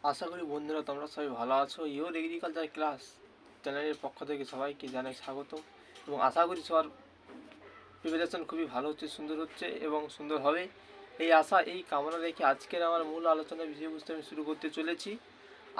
আশা করি বন্ধুরা তোমরা সবাই ভালো আছো। ইওর এগ্রিকালচার ক্লাস চ্যানেলের পক্ষ থেকে সবাইকে জানাই স্বাগত এবং আশা করি সবার প্রিপারেশন খুবই ভালো হচ্ছে, সুন্দর হচ্ছে এবং সুন্দর হবে এই আশা এই কামনা রেখে আজকের আমার মূল আলোচনার বিষয়বস্তু আমি শুরু করতে চলেছি।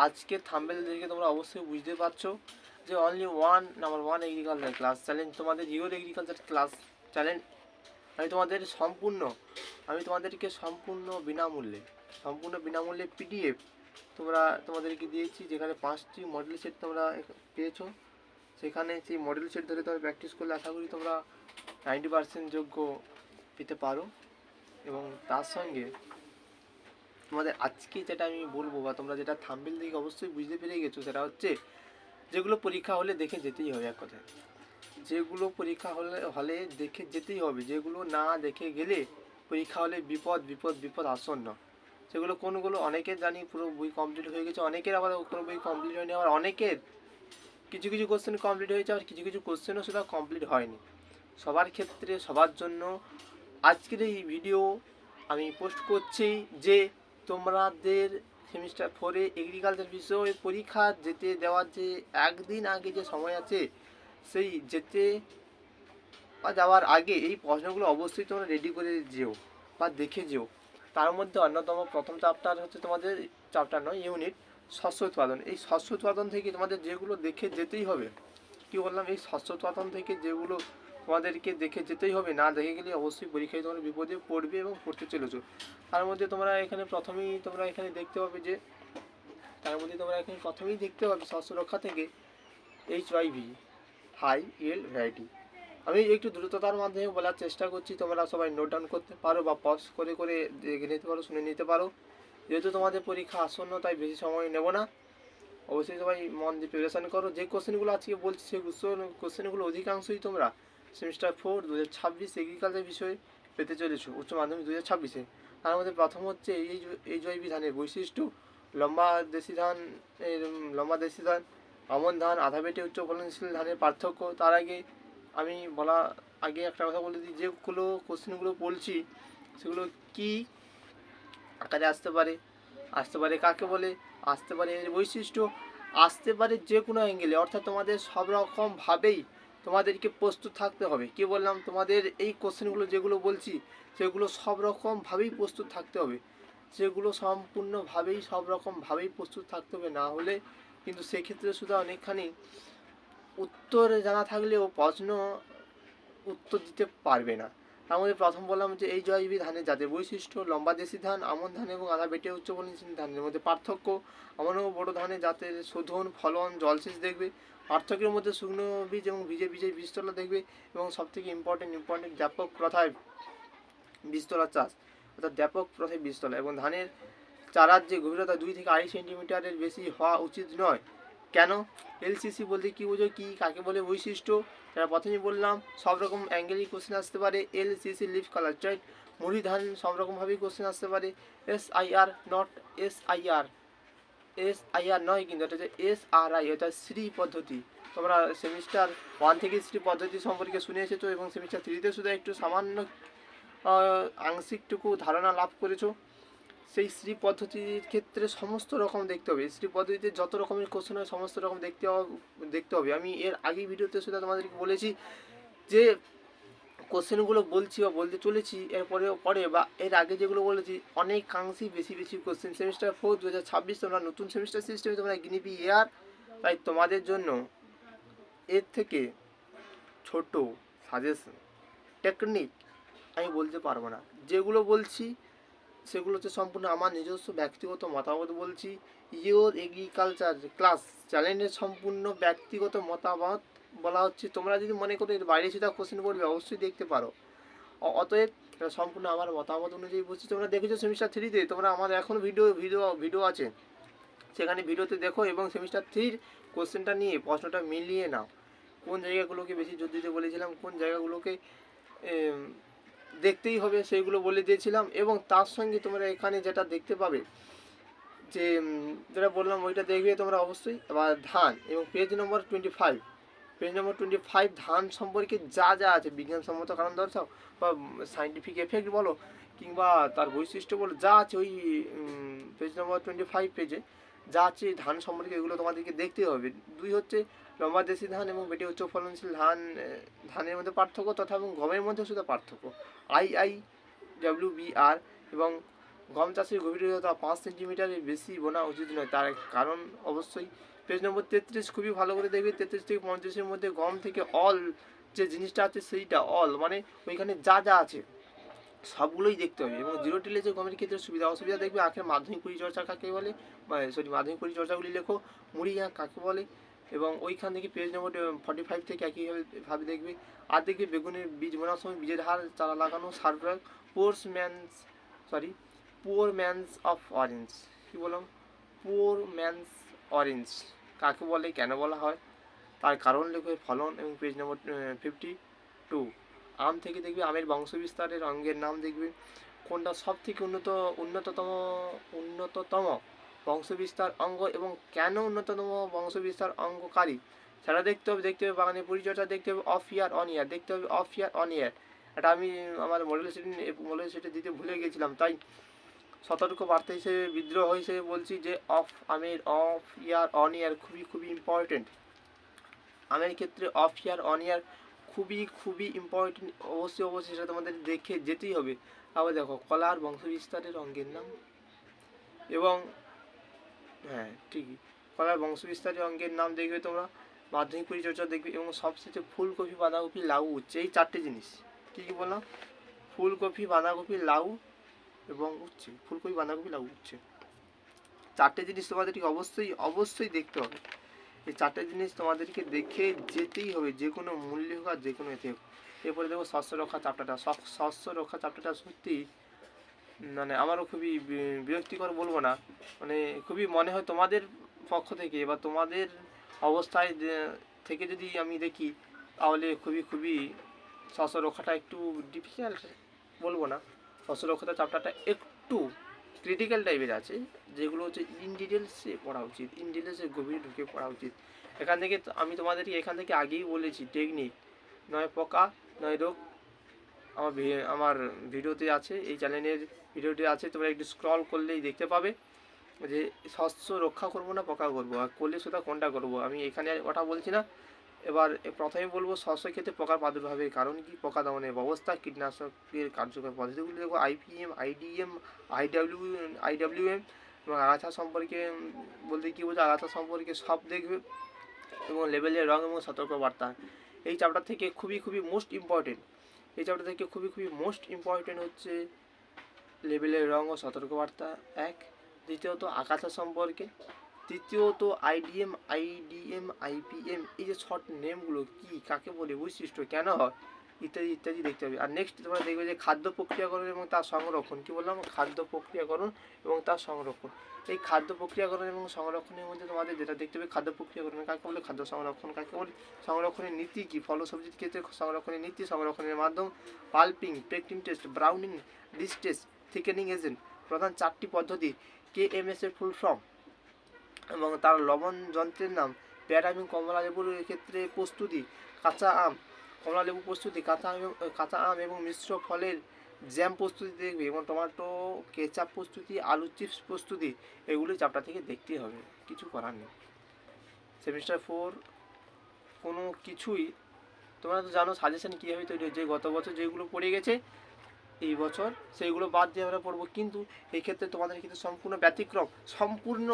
আজকের থাম্বনেল দেখে তোমরা অবশ্যই বুঝতে পারছো যে only number one agriculture class challenge তোমাদের ইওর এগ্রিকালচার ক্লাস চ্যালেঞ্জ আমি তোমাদেরকে সম্পূর্ণ বিনামূল্যে পিডিএফ তোমাদেরকে দিয়েছি, যেখানে 5টি মডেল সেট তোমরা পেয়েছো। সেখানে সেই মডেল সেট ধরে তোমরা প্র্যাকটিস করলে আশা করি তোমরা 90% যোগ্য পেতে পারো। এবং তার সঙ্গে তোমাদের আজকে যেটা আমি বলবো বা তোমরা যেটা থাম্বনেল দেখে অবশ্যই বুঝতে পেরে গেছো, সেটা হচ্ছে যেগুলো পরীক্ষা হলে দেখে যেতেই হবে। এক কথায় যেগুলো পরীক্ষা হলে দেখে যেতেই হবে, যেগুলো না দেখে গেলে পরীক্ষা হলে বিপদ বিপদ বিপদ আসন্ন। সেগুলো কোনগুলো অনেকের জানি পুরো বই কমপ্লিট হয়ে গেছে, অনেকের আবার কোনো বই কমপ্লিট হয়নি, আবার অনেকের কিছু কিছু কোশ্চেন কমপ্লিট হয়েছে, আবার কিছু কিছু কোশ্চেনও সেটা কমপ্লিট হয়নি। সবার ক্ষেত্রে সবার জন্য আজকের এই ভিডিও আমি পোস্ট করছি যে তোমাদের সেমিস্টার 4-এ এগ্রিকালচার বিষয়ে পরীক্ষা যেতে দেওয়ার যে একদিন আগে যে সময় আছে, সেই যেতে বা যাওয়ার আগে এই প্রশ্নগুলো অবশ্যই তোমরা রেডি করে যেও বা দেখে যেও। তার মধ্যে অন্যতম প্রথম চ্যাপ্টার হচ্ছে তোমাদের, চ্যাপ্টার নয় ইউনিট, শস্য উৎপাদন। এই শস্য উৎপাদন থেকে তোমাদের যেগুলো দেখে যেতেই হবে, কি বললাম, এই শস্য উৎপাদন থেকে যেগুলো তোমাদেরকে দেখে যেতেই হবে, না দেখে গেলে অবশ্যই পরীক্ষায় তোমরা বিপদে পড়বে এবং পড়তে চলেছো। তার মধ্যে তোমরা এখানে দেখতে পাবে যে দেখতে পাবে শস্য রক্ষা থেকে HYV, হাই ইয়েল্ড ভ্যারাইটি। আমি একটু দ্রুততার মাধ্যমে বলার চেষ্টা করছি, তোমরা সবাই নোট ডাউন করতে পারো বা পজ করে করে দেখে নিতে পারো, শুনে নিতে পারো। যেহেতু তোমাদের পরীক্ষা আসন্ন, তাই বেশি সময় নেব না। অবশ্যই সবাই মন দিয়ে প্রিপারেশান করো। যে কোশ্চেনগুলো আজকে বলছি সেই কোশ্চেনগুলো অধিকাংশই তোমরা সেমিস্টার 4 2026 এগ্রিকালচার বিষয়ে পেতে চলেছো, উচ্চ মাধ্যমিক 2026-এ। তার মধ্যে প্রথম হচ্ছে HYV ধানের বৈশিষ্ট্য, লম্বা দেশি ধান লম্বা দেশি ধান, আমন ধান, আধা বেটে উচ্চ ফলনশীল ধানের পার্থক্য। তার আগে আমি একটা কথা বলে দিই, যেগুলো কোশ্চেনগুলো বলছি সেগুলো কি আকারে আসতে পারে কাকে বলে, আসতে পারে এর বৈশিষ্ট্য, আসতে পারে যে কোনো অ্যাঙ্গেলে, অর্থাৎ তোমাদের সব রকমভাবেই তোমাদেরকে প্রস্তুত থাকতে হবে। কি বললাম, তোমাদের এই কোশ্চেনগুলো যেগুলো বলছি সেগুলো সব রকমভাবেই প্রস্তুত থাকতে হবে, সেগুলো সম্পূর্ণভাবেই সব রকমভাবেই প্রস্তুত থাকতে হবে। না হলে কিন্তু সেক্ষেত্রে শুধু অনেকখানি উত্তর জানা থাকলেও প্রশ্ন উত্তর দিতে পারবে না। তার মধ্যে প্রথম বললাম যে HYV ধানের জাতের বৈশিষ্ট্য, লম্বা দেশি ধান, আমন ধান এবং আধা বেটে উচ্চ ফলনশীল ধানের মধ্যে পার্থক্য, আমন ও বড় ধানের জাতের শোধন, ফলন, জলসেচ দেখবে। পার্থক্যের মধ্যে শুকনো বীজ এবং বীজে বীজতলা দেখবে। এবং সবথেকে ইম্পর্টেন্ট ব্যাপক প্রথায় বীজতলা চাষ, অর্থাৎ ব্যাপক প্রথায় বীজতলা। এবং ধানের চারার যে গভীরতা 2 থেকে 2.5 সেন্টিমিটারের বেশি হওয়া উচিত নয়। কেন? LCC বলতে কী বোঝো, কি কাকে বলে, বৈশিষ্ট্য। যারা প্রথমেই বললাম সব রকম অ্যাঙ্গেলই কোশ্চেন আসতে পারে। LCC লিফ কালার চার্ট, মুড়ি ধান সব রকমভাবেই কোশ্চেন আসতে পারে। SIR নট SIR, SIR নয় কিন্তু এটা হচ্ছে SRI, এটা শ্রী পদ্ধতি। তোমরা সেমিস্টার 1 থেকে শ্রী পদ্ধতি সম্পর্কে শুনে এসেছো এবং সেমিস্টার 3-তে শুধু একটু সামান্য আংশিকটুকু ধারণা লাভ করেছো। সেই শ্রী পদ্ধতির ক্ষেত্রে সমস্ত রকম দেখতে হবে, শ্রী পদ্ধতিতে যত রকমের কোশ্চেন হয় সমস্ত রকম দেখতে হবে। আমি এর আগে ভিডিওতে শুধু তোমাদেরকে বলেছি যে কোশ্চেনগুলো বলছি বা বলতে চলেছি পরে বা এর আগে যেগুলো বলেছি অনেকাংশেই বেশি কোশ্চেন সেমিস্টার 4 2026 তোমরা নতুন সেমিস্টার সিস্টেমে তোমরা গিনিপি ইয়ার, তাই তোমাদের জন্য এর থেকে ছোট সাজেশন টেকনিক আমি বলতে পারবো না। যেগুলো বলছি সেগুলো হচ্ছে সম্পূর্ণ আমার নিজস্ব ব্যক্তিগত মতামত বলছি। ইওর এগ্রিকালচার ক্লাস চ্যানেলের সম্পূর্ণ ব্যক্তিগত মতামত বলা হচ্ছে। তোমরা যদি মনে করো এর বাইরে সেটা কোশ্চেন পড়বে অবশ্যই দেখতে পারো। অতএব সম্পূর্ণ আমার মতামত অনুযায়ী বলছি। তোমরা দেখেছো সেমিস্টার 3-তে, তোমরা আমার এখন ভিডিও আছে, সেখানে ভিডিওতে দেখো এবং সেমিস্টার 3-র কোশ্চেনটা নিয়ে প্রশ্নটা মিলিয়ে নাও। কোন জায়গাগুলোকে বেশি জোর দিতে বলেছিলাম, কোন জায়গাগুলোকে দেখতেই হবে সেইগুলো বলে দিয়েছিলাম। এবং তার সঙ্গে তোমরা এখানে যেটা দেখতে পাবে যে যেটা বললাম ওইটা দেখবে তোমরা অবশ্যই। এবার ধান এবং পেজ নম্বর 25 ধান সম্পর্কে যা আছে বিজ্ঞানসম্মত কারণ দর্শাও বা সাইন্টিফিক এফেক্ট বলো কিংবা তার বৈশিষ্ট্য বলো, যা আছে ওই পেজ পেজ নম্বর 25 পেজে যা আছে ধান সম্পর্কে এগুলো তোমাদেরকে দেখতে হবে। 2 হচ্ছে লম্বা দেশি ধান এবং বেটে উচ্চ ফলনশীল ধান, ধানের মধ্যে পার্থক্য তথা এবং গমের মধ্যে শুধু পার্থক্য। IIWBR এবং গম চাষের গভীরতা 5 সেন্টিমিটারের বেশি বোনা উচিত নয়, তার কারণ অবশ্যই। পেজ নম্বর 33 খুবই ভালো করে দেখবে। 33 থেকে 35-এর মধ্যে গম থেকে অল যে জিনিসটা আছে সেইটা অল মানে ওইখানে যা যা আছে সবগুলোই দেখতে হবে। এবং জিরো টিলেজে গমের ক্ষেত্রে সুবিধা অসুবিধা দেখবে। আখের মাধ্যমিক পরিচর্যা কাকে বলে, মাধ্যমিক পরিচর্যাগুলি লেখো। মুড়ি আখ কাকে বলে, এবং ওইখান থেকে পেজ নম্বর 45 থেকে একইভাবে দেখবে। আর দেখবে বেগুনের বীজ বোনার সময় বীজের হার, চারা লাগানো, সার প্রয়োগ। পুয়ার ম্যানস অফ অরেঞ্জ, কী বললাম, পুয়ার ম্যানস অরেঞ্জ কাকে বলে, কেন বলা হয়, তার কারণ লেখো, ফলন। এবং পেজ নম্বর 52 আম থেকে দেখবে আমের বংশবিস্তারের অঙ্গের নাম দেখবে। কোনটা সব থেকে উন্নততম বংশবিস্তার অঙ্গ এবং কেন উন্নততম বংশবিস্তার অঙ্গকারী সেটা দেখতে হবে। বাগানের পরিচর্যা দেখতে হবে। অফ ইয়ার অন ইয়ার দেখতে হবে। অফ ইয়ার অন ইয়ার এটা আমি আমার মডেল সেটে দিতে ভুলে গেছিলাম, তাই সতর্ক বার্তা হিসেবে, বিদ্রোহ হিসেবে বলছি যে অফ ইয়ার অন ইয়ার খুবই ইম্পর্টেন্ট। আমের ক্ষেত্রে অফ ইয়ার অন ইয়ার খুবই ইম্পর্টেন্ট। অবশ্যই সেটা তোমাদের দেখে যেতেই হবে। আবার দেখো কলার বংশবিস্তারের অঙ্গের নাম, এবং হ্যাঁ ঠিকই কলার বংশবিস্তারের অঙ্গের নাম দেখবে তোমরা। মাধ্যমিক পরিচর্যা দেখবে। এবং সবশেষে ফুলকপি, বাঁধাকপি, লাউ, উচ্ছে, এই 4টে জিনিস। কী বললাম? ফুলকপি, বাঁধাকপি, লাউ এবং উচ্ছে। ফুলকপি, বাঁধাকপি, লাউ, উচ্ছে 4টে জিনিস তোমাদেরকে অবশ্যই দেখতে হবে। এই 4টে জিনিস তোমাদেরকে দেখে যেতেই হবে, যে কোনো মূল্যে হোক আর যে কোনো এতে হোক। এরপরে দেখো শস্য রক্ষা চ্যাপ্টারটা। শস্য রক্ষা চ্যাপ্টারটা সত্যি মানে আমারও খুবই বিরক্তিকর বলবো না, মানে খুবই মনে হয় তোমাদের পক্ষ থেকে বা তোমাদের অবস্থায় থেকে যদি আমি দেখি তাহলে খুবই শস্য রক্ষাটা একটু ডিফিকাল্ট বলবো না, শস্য রক্ষাটা চ্যাপ্টারটা একটু ক্রিটিক্যাল টাইপের আছে, যেগুলো হচ্ছে ইন ডিটেলসে পড়া উচিত, ইন ডিটেলসে গভীরে ঢুকে পড়া উচিত। এখান থেকে আমি তোমাদেরকে আগেই বলেছি, টেকনিক নয় পোকা নয় রোগ আমার ভিডিওতে আছে, এই চ্যানেলের ভিডিওতে আছে, তোমরা একটু স্ক্রল করলেই দেখতে পাবে যে শস্য রক্ষা করবো না পোকা করবো, আর করলে সেটা কোনটা করবো আমি এখানে ওটা বলছি না। এবার প্রথমে বলবো শস্য ক্ষেত্রে পোকার প্রাদুর্ভাবের কারণ কি, পোকা দমনের ব্যবস্থা, কীটনাশকের কার্যকর পদ্ধতিগুলি দেখবো, IPM, IDM, IWM এবং আগাছা সম্পর্কে বলতে কী বোঝো, আগাছা সম্পর্কে সব দেখবে। এবং লেবেলের রং এবং সতর্কবার্তা এই চ্যাপ্টার থেকে খুবই মোস্ট ইম্পর্টেন্ট। এই চ্যাপ্টার থেকে খুবই মোস্ট ইম্পর্টেন্ট হচ্ছে লেবেলের রং ও সতর্কবার্তা এক। দ্বিতীয়ত আগাছা সম্পর্কে। তৃতীয়ত IDM, IPM এই যে শর্ট নেমগুলো কী, কাকে বলে, বৈশিষ্ট্য, কেন হয়, ইত্যাদি দেখতে হবে। আর নেক্সট তোমরা দেখবে যে খাদ্য প্রক্রিয়াকরণ এবং তার সংরক্ষণ। কী বললাম? খাদ্য প্রক্রিয়াকরণ এবং তার সংরক্ষণ। এই খাদ্য প্রক্রিয়াকরণ এবং সংরক্ষণের মধ্যে তোমাদের যেটা দেখতে হবে, খাদ্য প্রক্রিয়াকরণ কাকে বলে, খাদ্য সংরক্ষণ কাকে বলে, সংরক্ষণের নীতি কী, ফল সবজির ক্ষেত্রে সংরক্ষণের নীতি, সংরক্ষণের মাধ্যম, পাল্পিং, পেকটিং টেস্ট, ব্রাউনিং, ডিস্টেস্ট, থিকেনিং এজেন্ট, প্রধান 4টি পদ্ধতি, KMS এর ফুল ফর্ম এবং তার লবণ যন্ত্রের নাম, পেয়ারা এবং কমলা লেবুর ক্ষেত্রে প্রস্তুতি, কাঁচা আম, কমলা লেবু প্রস্তুতি, কাঁচা আম এবং মিশ্র ফলের জ্যাম প্রস্তুতি দেখবে, এবং টমেটো কেচাপ প্রস্তুতি, আলু চিপস প্রস্তুতি, এগুলি চ্যাপ্টার থেকে দেখতেই হবে, কিছু করার নেই। সেমিস্টার 4 কোনো কিছুই তোমরা তো জানো সাজেশন কীভাবে তৈরি হয়েছে, গত বছর যেগুলো পড়ে গেছে এই বছর সেইগুলো বাদ দিয়ে আমরা পড়বো, কিন্তু এই ক্ষেত্রে তোমাদের কিন্তু সম্পূর্ণ ব্যতিক্রম, সম্পূর্ণ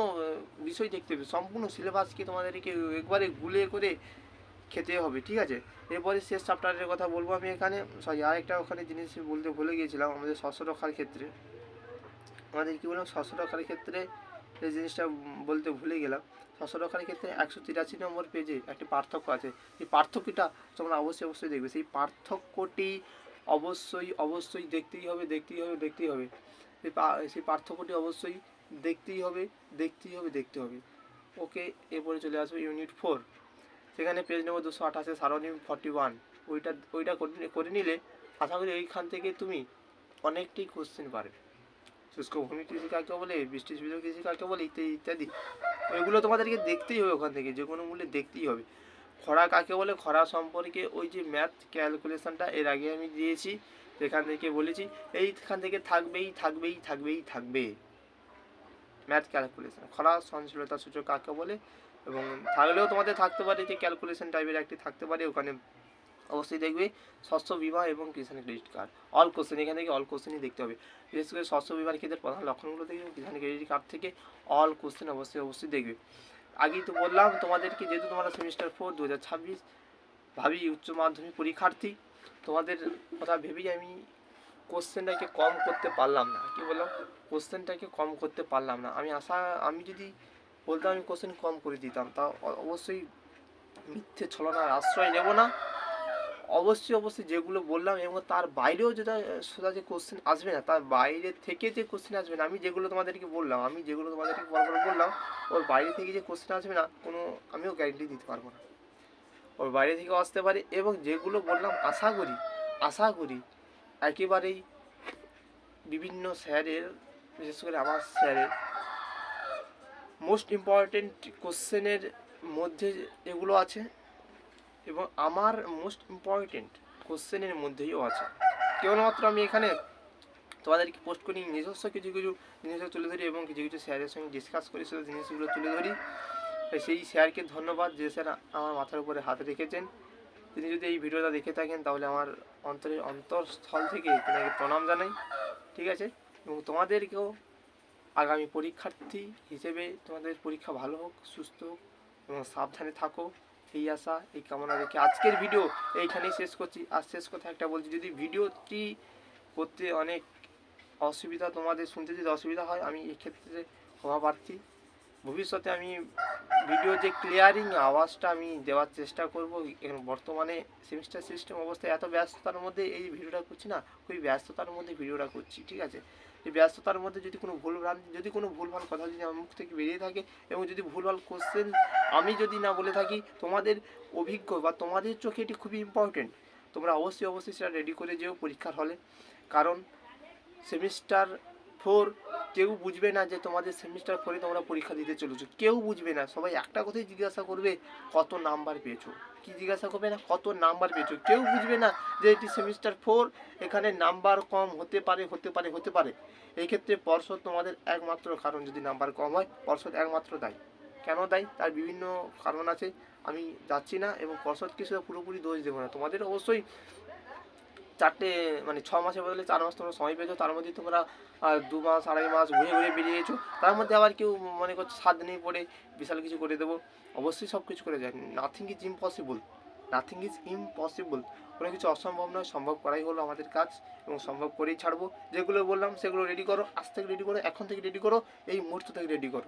বিষয় দেখতে হবে, সম্পূর্ণ সিলেবাসকে তোমাদেরকে একবারে গুলিয়ে করে খেতে হবে, ঠিক আছে। এরপরে শেষ চ্যাপ্টারের কথা বলবো আমি এখানে, আরেকটা ওখানে জিনিস বলতে ভুলে গিয়েছিলাম, আমাদের শস্য রক্ষার ক্ষেত্রে, আমাদের কী বললাম, শস্য রক্ষার ক্ষেত্রে এই জিনিসটা বলতে ভুলে গেলাম। শস্য রক্ষার ক্ষেত্রে 183 নম্বর পেজে একটি পার্থক্য আছে, এই পার্থক্যটা তোমরা অবশ্যই দেখবে, সেই পার্থক্যটি অবশ্যই দেখতেই হবে। সেই পার্থক্যটি অবশ্যই দেখতেই হবে। ওকে, এরপরে চলে আসবে ইউনিট 4, সেখানে পেজ নম্বর 228 সারণী 41, ওইটা করে নিলে আশা করি এইখান থেকে তুমি অনেকটাই কোশ্চেন পারবে। শুষ্ক ভূমি কৃষি কাকে বলে, বৃষ্টি সুবিধা কৃষি কাকে বলে, ইত্যাদি ওইগুলো তোমাদেরকে দেখতেই হবে, ওখান থেকে যে কোনো মূল্যে দেখতেই হবে। খরা কাকে বলে, খরা সম্পর্কে ওই যে ম্যাথ ক্যালকুলেশনটা এর আগে আমি দিয়েছি, সেখান থেকে বলেছি এইখান থেকে থাকবেই। ম্যাথ ক্যালকুলেশন, খরা সহনশীলতা সূচক কাকে বলে, এবং থাকলেও তোমাদের থাকতে পারে যে ক্যালকুলেশন টাইপের একটি থাকতে পারে, ওখানে অবশ্যই দেখবে শস্য বিমা এবং কিষাণ ক্রেডিট কার্ড, অল কোশ্চেন, এখান থেকে অল কোশ্চেনই দেখতে হবে। বিশেষ করে শস্য বিমার ক্ষেত্রে প্রধান লক্ষণগুলো দেখবে, কিষাণ ক্রেডিট কার্ড থেকে অল কোশ্চেন অবশ্যই দেখবে। আগেই তো বললাম তোমাদেরকে, যেহেতু তোমরা সেমিস্টার 4 2026 ভাবি উচ্চ মাধ্যমিক পরীক্ষার্থী, তোমাদের কথা ভেবেই আমি কোশ্চেনটাকে কম করতে পারলাম না। কি বললাম? কোশ্চেনটাকে কম করতে পারলাম না। আমি যদি বলতাম আমি কোশ্চেন কম করে দিতাম, তা অবশ্যই মিথ্যে ছলনার আশ্রয় নেব না। অবশ্যই যেগুলো বললাম এবং তার বাইরেও যেটা সোজা যে কোশ্চেন আসবে না, তার বাইরে থেকে যে কোশ্চেন আসবে না, আমি যেগুলো তোমাদেরকে বললাম, বরাবর বললাম, ওর বাইরে থেকে যে কোশ্চেন আসবে না, আমিও গ্যারেন্টি দিতে পারবো না। ওর বাইরে থেকেও আসতে পারে, এবং যেগুলো বললাম আশা করি একেবারেই বিভিন্ন স্যারের, বিশেষ করে আমার স্যারের মোস্ট ইম্পর্টেন্ট কোশ্চেনের মধ্যে এগুলো আছে, এবং আমার মোস্ট ইম্পর্টেন্ট কোশ্চেনের মধ্যেও আছে। কেবলমাত্র আমি এখানে তোমাদেরকে পোস্ট করি, নিজস্ব কিছু জিনিস তুলে ধরি এবং কিছু স্যারের সঙ্গে ডিসকাস করি, সেই জিনিসগুলো তুলে ধরি। সেই স্যারকে ধন্যবাদ, যে স্যার আমার মাথার উপরে হাত রেখেছেন। তিনি যদি এই ভিডিওটা দেখে থাকেন তাহলে আমার অন্তরস্থল থেকে আপনাকে প্রণাম জানাই, ঠিক আছে? এবং তোমাদেরকেও আগামী পরীক্ষার্থী হিসেবে তোমাদের পরীক্ষা ভালো হোক, সুস্থ হোক এবং সাবধানে থাকো, এই আশা, এই কামনা রেখে আজকের ভিডিও এইখানেই শেষ করছি। আর শেষ কথা একটা বলছি, যদি ভিডিওটি করতে অনেক অসুবিধা, তোমাদের শুনতে যদি অসুবিধা হয়, আমি এক্ষেত্রে ক্ষমা প্রার্থী। ভবিষ্যতে আমি ভিডিও যে ক্লিয়ারিং আওয়াজটা আমি দেওয়ার চেষ্টা করব। এখন বর্তমানে সেমিস্টার সিস্টেম অবস্থায় এত ব্যস্ততার মধ্যে এই ভিডিওটা করছি না, ওই ব্যস্ততার মধ্যে ভিডিওটা করছি, ঠিক আছে? এই ব্যস্ততার মধ্যে যদি কোনো ভুলভাল কথা যদি আমার মুখ থেকে বেরিয়ে থাকে, এবং যদি ভুলভাল কোশ্চেন আমি যদি না বলে থাকি, তোমাদের অভিজ্ঞ বা তোমাদের চোখে এটি খুবই ইম্পর্টেন্ট। তোমরা অবশ্যই সেটা রেডি করে যেও পরীক্ষার হলে, কারণ সেমিস্টার 4 কেউ বুঝবে না যে তোমাদের সেমিস্টার 4-এ তোমরা পরীক্ষা দিতে চলেছো, কেউ বুঝবে না। সবাই একটা কথাই জিজ্ঞাসা করবে, কত নাম্বার পেয়েছো? কি জিজ্ঞাসা করবে না? কত নাম্বার পেয়েছো? কেউ বুঝবে না যে এটি সেমিস্টার 4, এখানে নাম্বার কম হতে পারে। এই ক্ষেত্রে পর্ষদ তোমাদের একমাত্র কারণ, যদি নাম্বার কম হয় পর্ষদ একমাত্র দায়ী। কেন দায়ী? তার বিভিন্ন কারণ আছে, আমি যাচ্ছি না, এবং পর্ষদকে সেটা পুরোপুরি দোষ দেবো না। তোমাদের অবশ্যই 6 মাসের বদলে 4 মাস তোমরা সময় পেয়েছো, তার মধ্যে তোমরা 2 মাস 2.5 মাস ঘুরে বেরিয়েছো, তার মধ্যে আবার কেউ মনে করছে 7 দিনেই পড়ে বিশাল কিছু করে দেবো। অবশ্যই সব কিছু করে যায়, নাথিং ইজ ইম্পসিবল। কোনো কিছু অসম্ভব নয়, সম্ভব করাই হলো আমাদের কাজ, এবং সম্ভব করেই ছাড়বো। যেগুলো বললাম সেগুলো রেডি করো, আজ থেকে রেডি করো, এখন থেকে রেডি করো, এই মুহূর্ত থেকে রেডি করো।